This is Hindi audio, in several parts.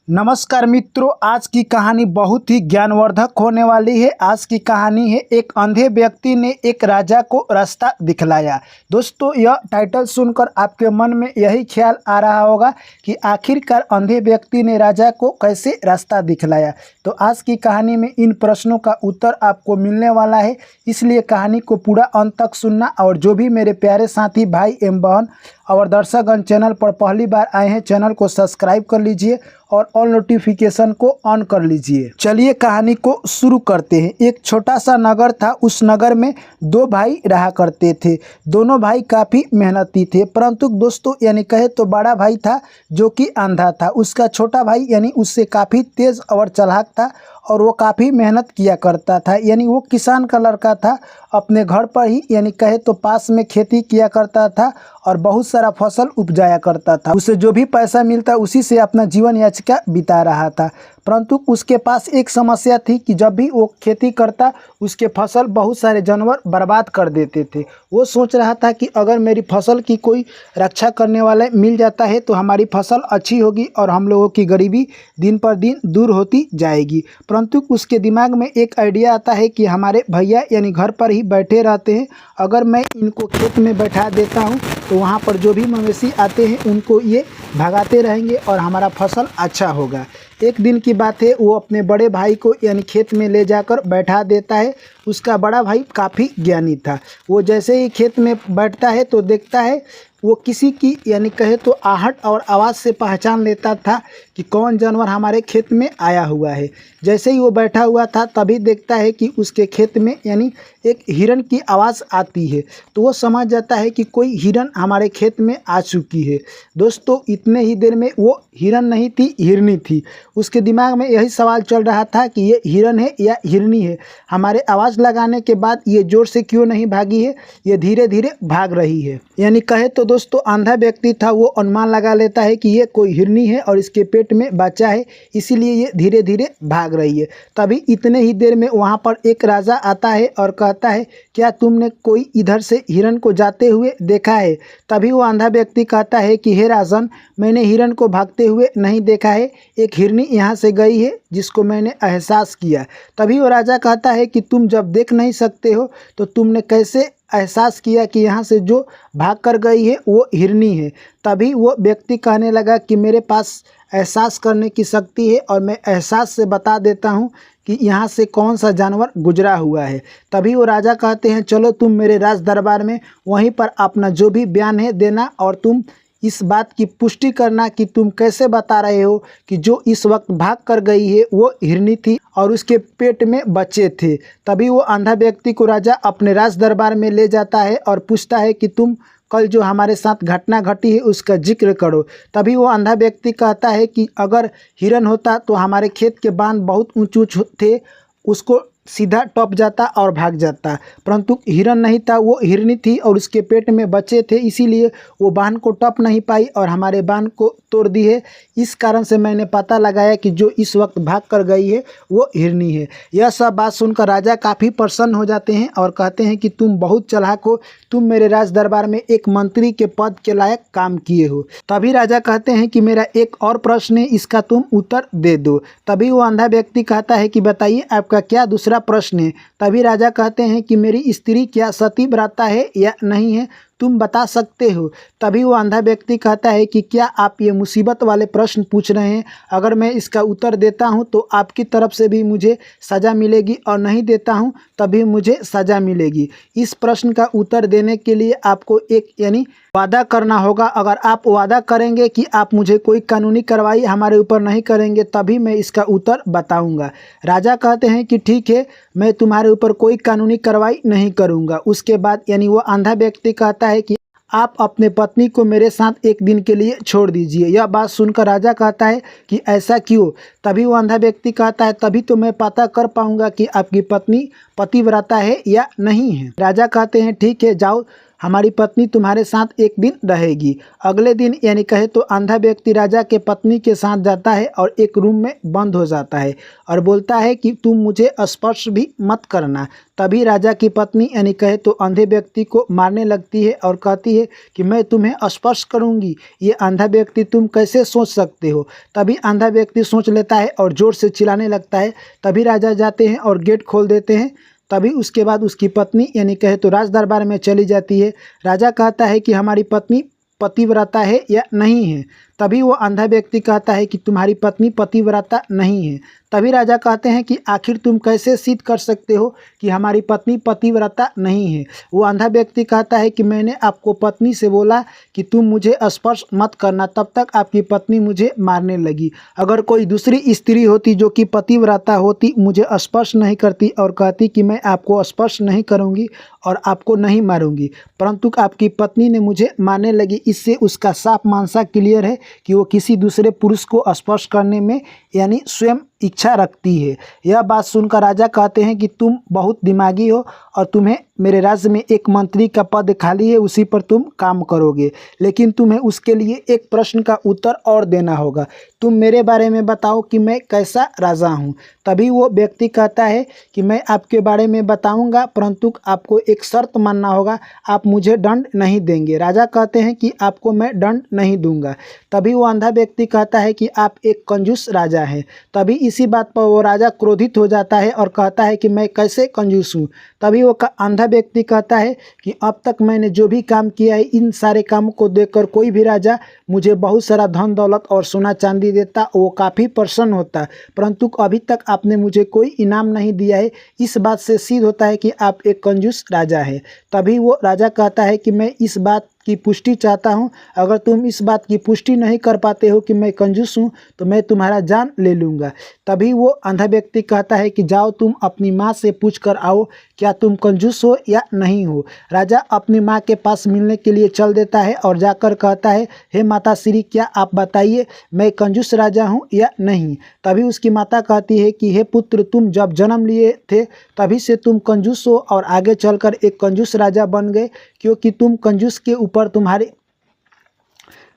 नमस्कार मित्रों, आज की कहानी बहुत ही ज्ञानवर्धक होने वाली है। आज की कहानी है एक अंधे व्यक्ति ने एक राजा को रास्ता दिखलाया। दोस्तों, यह टाइटल सुनकर आपके मन में यही ख्याल आ रहा होगा कि आखिरकार अंधे व्यक्ति ने राजा को कैसे रास्ता दिखलाया। तो आज की कहानी में इन प्रश्नों का उत्तर आपको मिलने वाला है, इसलिए कहानी को पूरा अंत तक सुनना। और जो भी मेरे प्यारे साथी भाई एवं बहन और दर्शकगण चैनल पर पहली बार आए हैं, चैनल को सब्सक्राइब कर लीजिए और ऑल नोटिफिकेशन को ऑन कर लीजिए। चलिए कहानी को शुरू करते हैं। एक छोटा सा नगर था। उस नगर में दो भाई रहा करते थे। दोनों भाई काफ़ी मेहनती थे, परंतु दोस्तों यानी कहे तो बड़ा भाई था जो कि अंधा था। उसका छोटा भाई यानी उससे काफ़ी तेज़ और चालाक था और वो काफ़ी मेहनत किया करता था। यानी वो किसान का लड़का था। अपने घर पर ही यानी कहे तो पास में खेती किया करता था और बहुत सारा फसल उपजाया करता था। उसे जो भी पैसा मिलता उसी से अपना जीवन याचिका बिता रहा था। परंतु उसके पास एक समस्या थी कि जब भी वो खेती करता उसके फसल बहुत सारे जानवर बर्बाद कर देते थे। वो सोच रहा था कि अगर मेरी फसल की कोई रक्षा करने वाला मिल जाता है तो हमारी फसल अच्छी होगी और हम लोगों की गरीबी दिन पर दिन दूर होती जाएगी। परंतु उसके दिमाग में एक आइडिया आता है कि हमारे भैया यानी घर पर ही बैठे रहते हैं, अगर मैं इनको खेत में बैठा देता हूँ तो वहाँ पर जो भी मवेशी आते हैं उनको ये भगाते रहेंगे और हमारा फसल अच्छा होगा। एक दिन की बात है, वो अपने बड़े भाई को यानी खेत में ले जाकर बैठा देता है। उसका बड़ा भाई काफ़ी ज्ञानी था। वो जैसे ही खेत में बैठता है तो देखता है वो किसी की यानी कहे तो आहट और आवाज़ से पहचान लेता था कि कौन जानवर हमारे खेत में आया हुआ है। जैसे ही वो बैठा हुआ था तभी देखता है कि उसके खेत में यानी एक हिरन की आवाज़ आती है। तो वो समझ जाता है कि कोई हिरन हमारे खेत में आ चुकी है। दोस्तों, इतने ही देर में वो हिरन नहीं थी, हिरनी थी। उसके दिमाग में यही सवाल चल रहा था कि ये हिरन है या हिरनी है। हमारे आवाज़ लगाने के बाद ये ज़ोर से क्यों नहीं भागी है, ये धीरे धीरे भाग रही है। यानी कहे तो दोस्तों अंधा व्यक्ति था, वो अनुमान लगा लेता है कि ये कोई हिरनी है और इसके पेट में बच्चा है, इसीलिए ये धीरे धीरे भाग रही है। तभी इतने ही देर में वहाँ पर एक राजा आता है और कहता है, क्या तुमने कोई इधर से हिरन को जाते हुए देखा है? तभी वो अंधा व्यक्ति कहता है कि हे राजन, मैंने हिरन को भागते हुए नहीं देखा है, एक हिरनी यहाँ से गई है जिसको मैंने एहसास किया। तभी वो राजा कहता है कि तुम जब देख नहीं सकते हो तो तुमने कैसे एहसास किया कि यहाँ से जो भाग कर गई है वो हिरनी है? तभी वो व्यक्ति कहने लगा कि मेरे पास एहसास करने की शक्ति है और मैं एहसास से बता देता हूँ कि यहाँ से कौन सा जानवर गुजरा हुआ है। तभी वो राजा कहते हैं, चलो तुम मेरे राज दरबार में वहीं पर अपना जो भी बयान है देना और तुम इस बात की पुष्टि करना कि तुम कैसे बता रहे हो कि जो इस वक्त भाग कर गई है वो हिरनी थी और उसके पेट में बच्चे थे। तभी वो अंधा व्यक्ति को राजा अपने राज दरबार में ले जाता है और पूछता है कि तुम कल जो हमारे साथ घटना घटी है उसका जिक्र करो। तभी वो अंधा व्यक्ति कहता है कि अगर हिरन होता तो हमारे खेत के बांध बहुत ऊंचे ऊंचे थे, उसको सीधा टप जाता और भाग जाता। परंतु हिरन नहीं था, वो हिरनी थी और उसके पेट में बच्चे थे, इसीलिए वो बांध को टप नहीं पाई और हमारे बांध को तोड़ दी है। इस कारण से मैंने पता लगाया कि जो इस वक्त भाग कर गई है वो हिरनी है। यह सब बात सुनकर राजा काफ़ी प्रसन्न हो जाते हैं और कहते हैं कि तुम बहुत चालाक हो, तुम मेरे राज दरबार में एक मंत्री के पद के लायक काम किए हो। तभी राजा कहते हैं कि मेरा एक और प्रश्न है, इसका तुम उत्तर दे दो। तभी वो अंधा व्यक्ति कहता है कि बताइए आपका क्या दूसरा प्रश्न है? तभी राजा कहते हैं कि मेरी स्त्री क्या सती व्रता है या नहीं है, तुम बता सकते हो। तभी वो अंधा व्यक्ति कहता है कि क्या आप ये मुसीबत वाले प्रश्न पूछ रहे हैं? अगर मैं इसका उत्तर देता हूं तो आपकी तरफ से भी मुझे सज़ा मिलेगी और नहीं देता हूं तभी मुझे सज़ा मिलेगी। इस प्रश्न का उत्तर देने के लिए आपको एक यानी वादा करना होगा। अगर आप वादा करेंगे कि आप मुझे कोई कानूनी कार्रवाई हमारे ऊपर नहीं करेंगे तभी मैं इसका उत्तर बताऊंगा। राजा कहते हैं कि ठीक है, मैं तुम्हारे ऊपर कोई कानूनी कार्रवाई नहीं करूंगा। उसके बाद यानी वो अंधा व्यक्ति कहता है कि आप अपने पत्नी को मेरे साथ एक दिन के लिए छोड़ दीजिए। यह बात सुनकर राजा कहता है कि ऐसा क्यों? तभी वो अंधा व्यक्ति कहता है, तभी तो मैं पता कर पाऊंगा कि आपकी पत्नी पतिव्रता है या नहीं है। राजा कहते हैं ठीक है, जाओ हमारी पत्नी तुम्हारे साथ एक दिन रहेगी। अगले दिन यानी कहे तो अंधा व्यक्ति राजा के पत्नी के साथ जाता है और एक रूम में बंद हो जाता है और बोलता है कि तुम मुझे स्पर्श भी मत करना। तभी राजा की पत्नी यानी कहे तो अंधे व्यक्ति को मारने लगती है और कहती है कि मैं तुम्हें स्पर्श करूंगी। ये अंधा व्यक्ति तुम कैसे सोच सकते हो। तभी अंधा व्यक्ति सोच लेता है और ज़ोर से चिल्लाने लगता है। तभी राजा जाते हैं और गेट खोल देते हैं। तभी उसके बाद उसकी पत्नी यानी कहे तो राज दरबार में चली जाती है। राजा कहता है कि हमारी पत्नी पतिव्रता है या नहीं है। तभी वो अंधा व्यक्ति कहता है कि तुम्हारी पत्नी पतिव्रता नहीं है। तभी राजा कहते हैं कि आखिर तुम कैसे सिद्ध कर सकते हो कि हमारी पत्नी पतिव्रता नहीं है। वो अंधा व्यक्ति कहता है कि मैंने आपको पत्नी से बोला कि तुम मुझे स्पर्श मत करना, तब तक आपकी पत्नी मुझे मारने लगी। अगर कोई दूसरी स्त्री होती जो कि पतिव्रता होती, मुझे स्पर्श नहीं करती और कहती कि मैं आपको स्पर्श नहीं करूंगी और आपको नहीं मारूंगी, परंतु आपकी पत्नी ने मुझे मारने लगी। इससे उसका साफ मानसा क्लियर है कि वो किसी दूसरे पुरुष को स्पर्श करने में यानी स्वयं इच्छा रखती है। यह बात सुनकर राजा कहते हैं कि तुम बहुत दिमागी हो और तुम्हें मेरे राज्य में एक मंत्री का पद खाली है, उसी पर तुम काम करोगे, लेकिन तुम्हें उसके लिए एक प्रश्न का उत्तर और देना होगा। तुम मेरे बारे में बताओ कि मैं कैसा राजा हूँ। तभी वो व्यक्ति कहता है कि मैं आपके बारे में बताऊंगा, परंतु आपको एक शर्त मानना होगा, आप मुझे दंड नहीं देंगे। राजा कहते हैं कि आपको मैं दंड नहीं दूंगा। तभी वो अंधा व्यक्ति कहता है कि आप एक कंजूस राजा हैं। तभी इसी बात पर वो राजा क्रोधित हो जाता है और कहता है कि मैं कैसे कंजूस हूँ। तभी वो अंधा व्यक्ति कहता है कि अब तक मैंने जो भी काम किया है, इन सारे कामों को देखकर कोई भी राजा मुझे बहुत सारा धन दौलत और सोना चांदी देता, वो काफ़ी प्रसन्न होता, परंतु अभी तक आपने मुझे कोई इनाम नहीं दिया है। इस बात से सिद्ध होता है कि आप एक कंजूस राजा है। तभी वो राजा कहता है कि मैं इस बात की पुष्टि चाहता हूं। अगर तुम इस बात की पुष्टि नहीं कर पाते हो कि मैं कंजूस हूं, तो मैं तुम्हारा जान ले लूँगा। तभी वो अंधा व्यक्ति कहता है कि जाओ तुम अपनी माँ से पूछ कर आओ, क्या तुम कंजूस हो या नहीं हो। राजा अपनी माँ के पास मिलने के लिए चल देता है और जाकर कहता है, हे माता श्री, क्या आप बताइए मैं कंजूस राजा हूँ या नहीं। तभी उसकी माता कहती है कि हे पुत्र, तुम जब जन्म लिए थे तभी से तुम कंजूस हो और आगे चलकर एक कंजूस राजा बन गए,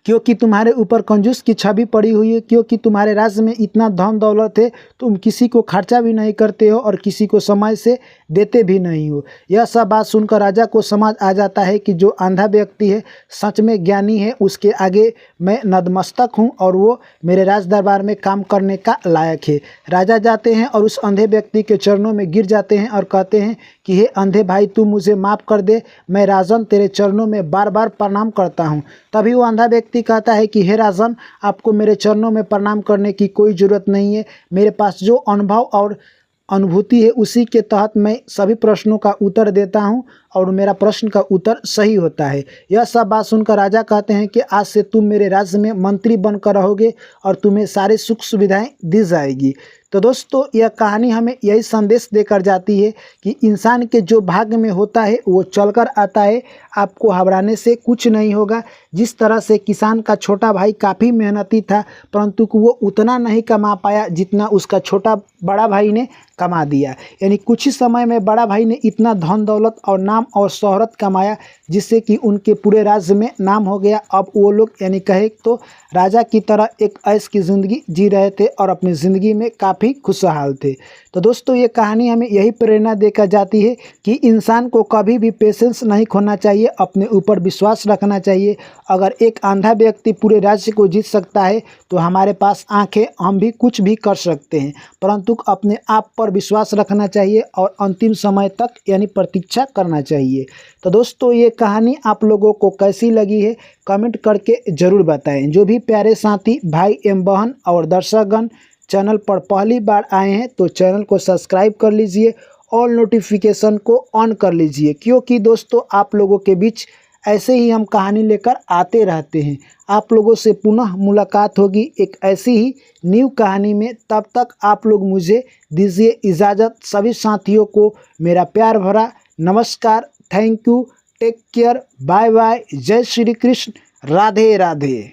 क्योंकि तुम्हारे ऊपर कंजूस की छवि पड़ी हुई है, क्योंकि तुम्हारे राज्य में इतना धन दौलत है, तुम किसी को खर्चा भी नहीं करते हो और किसी को समय से देते भी नहीं हो। यह सब बात सुनकर राजा को समझ आ जाता है कि जो अंधा व्यक्ति है सच में ज्ञानी है, उसके आगे मैं नतमस्तक हूँ और वो मेरे राज दरबार में काम करने का लायक है। राजा जाते हैं और उस अंधे व्यक्ति के चरणों में गिर जाते हैं और कहते हैं कि हे अंधे भाई, तू मुझे माफ़ कर दे, मैं राजन तेरे चरणों में बार बार प्रणाम करता हूँ। तभी वो अंधा व्यक्ति कहता है कि हे राजन, आपको मेरे चरणों में प्रणाम करने की कोई ज़रूरत नहीं है। मेरे पास जो अनुभव और अनुभूति है उसी के तहत मैं सभी प्रश्नों का उत्तर देता हूं और मेरा प्रश्न का उत्तर सही होता है। यह सब बात सुनकर राजा कहते हैं कि आज से तुम मेरे राज्य में मंत्री बनकर रहोगे और तुम्हें सारी सुख सुविधाएं दी जाएगी। तो दोस्तों, यह कहानी हमें यही संदेश देकर जाती है कि इंसान के जो भाग्य में होता है वो चलकर आता है, आपको घबराने से कुछ नहीं होगा। जिस तरह से किसान का छोटा भाई काफ़ी मेहनती था, परंतु वो उतना नहीं कमा पाया जितना उसका बड़ा भाई ने कमा दिया। यानी कुछ ही समय में बड़ा भाई ने इतना धन दौलत और नाम और शोहरत कमाया, जिससे कि उनके पूरे राज्य में नाम हो गया। अब वो लोग यानी कहे तो राजा की तरह एक ऐश की ज़िंदगी जी रहे थे और अपनी ज़िंदगी में काफ़ी खुशहाल थे। तो दोस्तों, ये कहानी हमें यही प्रेरणा देकर जाती है कि इंसान को कभी भी पेशेंस नहीं खोना चाहिए, अपने ऊपर विश्वास रखना चाहिए। अगर एक अंधा व्यक्ति पूरे राज्य को जीत सकता है तो हमारे पास आंखें, हम भी कुछ भी कर सकते हैं, परंतु अपने आप पर विश्वास रखना चाहिए और अंतिम समय तक यानी प्रतीक्षा करना चाहिए। तो दोस्तों, ये कहानी आप लोगों को कैसी लगी है कमेंट करके ज़रूर बताएं। जो भी प्यारे साथी भाई एवं बहन और दर्शकगण चैनल पर पहली बार आए हैं तो चैनल को सब्सक्राइब कर लीजिए और नोटिफिकेशन को ऑन कर लीजिए, क्योंकि दोस्तों आप लोगों के बीच ऐसे ही हम कहानी लेकर आते रहते हैं। आप लोगों से पुनः मुलाकात होगी एक ऐसी ही न्यू कहानी में। तब तक आप लोग मुझे दीजिए इजाज़त। सभी साथियों को मेरा प्यार भरा नमस्कार। Thank you, take care, bye bye, जय श्री कृष्ण, राधे राधे।